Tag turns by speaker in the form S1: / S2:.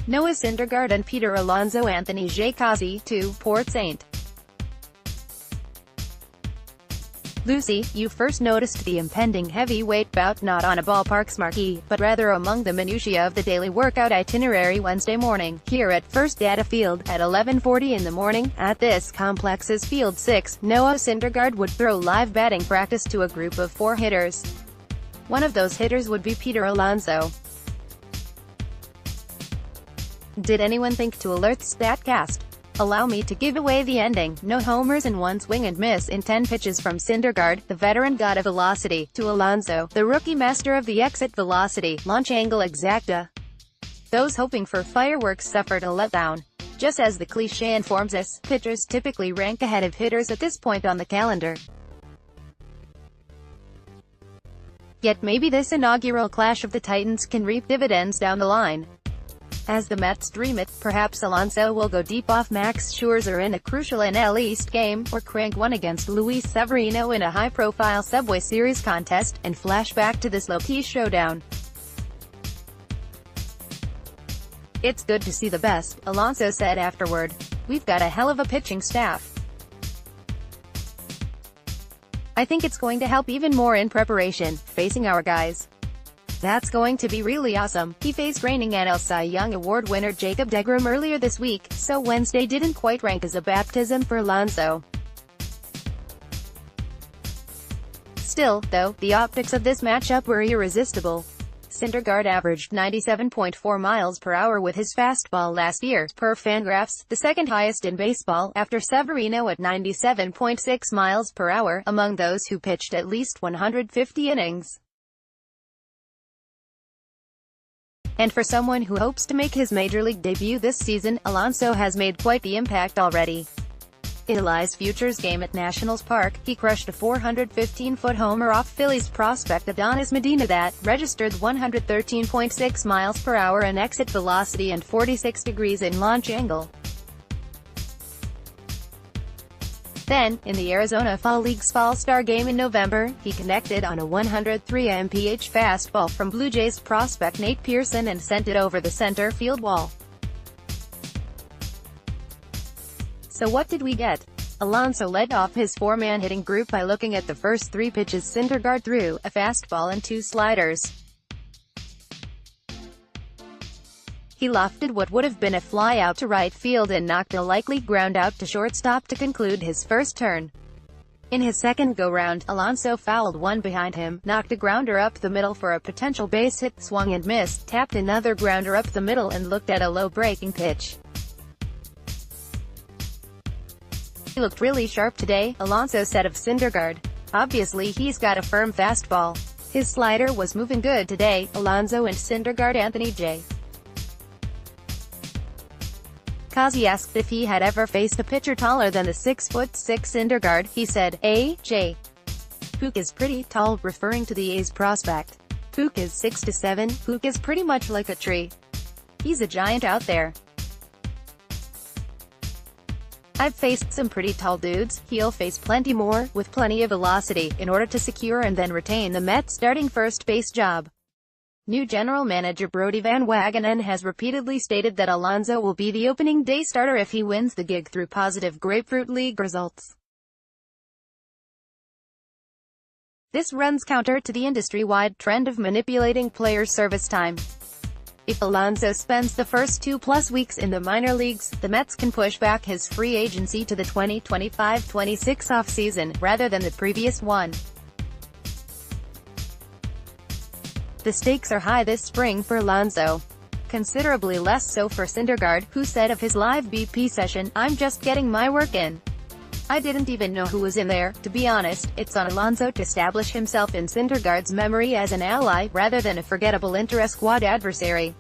S1: Noah Syndergaard and Peter Alonso. Anthony J. Causi, 2, Port St. Lucie, you first noticed the impending heavyweight bout not on a ballpark's marquee, but rather among the minutiae of the daily workout itinerary Wednesday morning, here at First Data Field, at 11:40 in the morning. At this complex's Field 6, Noah Syndergaard would throw live batting practice to a group of 4 hitters. One of those hitters would be Peter Alonso. Did anyone think to alert Statcast? Allow me to give away the ending. No homers and one swing and miss in 10 pitches from Syndergaard, the veteran god of velocity, to Alonso, the rookie master of the exit velocity, launch angle exacta. Those hoping for fireworks suffered a letdown. Just as the cliché informs us, pitchers typically rank ahead of hitters at this point on the calendar. Yet maybe this inaugural clash of the Titans can reap dividends down the line. As the Mets dream it, perhaps Alonso will go deep off Max Scherzer in a crucial NL East game, or crank one against Luis Severino in a high-profile Subway Series contest, and flash back to this low-key showdown. "It's good to see the best," Alonso said afterward. "We've got a hell of a pitching staff. I think it's going to help even more in preparation, facing our guys. That's going to be really awesome." He faced reigning NL Cy Young Award winner Jacob deGrom earlier this week, so Wednesday didn't quite rank as a baptism for Alonso. Still, though, the optics of this matchup were irresistible. Syndergaard averaged 97.4 miles per hour with his fastball last year, per Fangraphs, the second highest in baseball, after Severino at 97.6 miles per hour, among those who pitched at least 150 innings. And for someone who hopes to make his major league debut this season, Alonso has made quite the impact already. In Eli's Futures game at Nationals Park, he crushed a 415-foot homer off Phillies prospect Adonis Medina that registered 113.6 miles per hour in exit velocity and 46 degrees in launch angle. Then, in the Arizona Fall League's Fall-Star game in November, he connected on a 103 mph fastball from Blue Jays prospect Nate Pearson and sent it over the center field wall. So what did we get? Alonso led off his 4-man hitting group by looking at the first 3 pitches Syndergaard threw, a fastball and 2 sliders. He lofted what would have been a fly out to right field and knocked a likely ground out to shortstop to conclude his first turn. In his second go-round, Alonso fouled one behind him, knocked a grounder up the middle for a potential base hit, swung and missed, tapped another grounder up the middle and looked at a low breaking pitch. "He looked really sharp today," Alonso said of Syndergaard. "Obviously he's got a firm fastball. His slider was moving good today." Alonso and Syndergaard. Anthony J. Causi asked if he had ever faced a pitcher taller than the 6'6" Syndergaard. He said, "A.J. Puck is pretty tall," referring to the A's prospect. "Puck is 6'7". Puck is pretty much like a tree. He's a giant out there. I've faced some pretty tall dudes. He'll face plenty more, with plenty of velocity, in order to secure and then retain the Mets' starting first base job." New general manager Brodie Van Wagenen has repeatedly stated that Alonso will be the opening day starter if he wins the gig through positive Grapefruit League results. This runs counter to the industry-wide trend of manipulating players' service time. If Alonso spends the first 2+ weeks in the minor leagues, the Mets can push back his free agency to the 2025-26 offseason, rather than the previous one. The stakes are high this spring for Alonso. Considerably less so for Syndergaard, who said of his live BP session, "I'm just getting my work in. I didn't even know who was in there. To be honest, it's on Alonso to establish himself in Syndergaard's memory as an ally, rather than a forgettable inter-squad adversary."